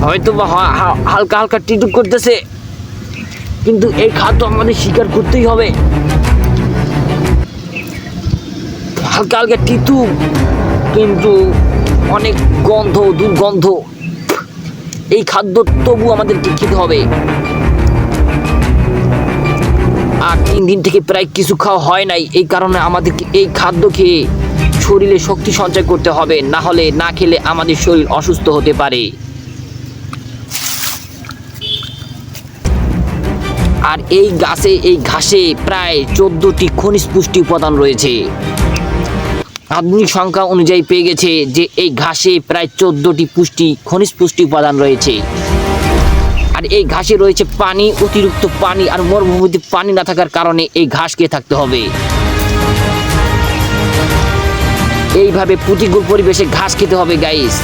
হয়তো বা হালকা হালকা টিটুক করতেছে, কিন্তু এই খাদ্য আমাদের স্বীকার করতেই হবে। হালকা হালকা টিটু, কিন্তু অনেক গন্ধ, দুর্গন্ধ। এই খাদ্য তবু আমাদেরকে খেতে হবে। আর 3 দিন থেকে প্রায় কিছু খাওয়া হয় নাই, এই কারণে আমাদেরকে এই খাদ্য খেয়ে শরীরে শক্তি সঞ্চয় করতে হবে, না হলে না খেলে আমাদের শরীর অসুস্থ হতে পারে। আর এই ঘাসে প্রায় 14টি খনিজ পুষ্টি উপাদান রয়েছে। আধুনিক সংখ্যা অনুযায়ী পেয়ে গেছে যে এই ঘাসে প্রায় 14টি খনিজ পুষ্টি উপাদান রয়েছে। আর এই ঘাসে রয়েছে পানি, অতিরিক্ত পানি, আর মরুভূমিতে পানি না থাকার কারণে এই ঘাস খেয়ে থাকতে হবে। এইভাবে প্রতিকূল পরিবেশে ঘাস খেতে হবে গাইস।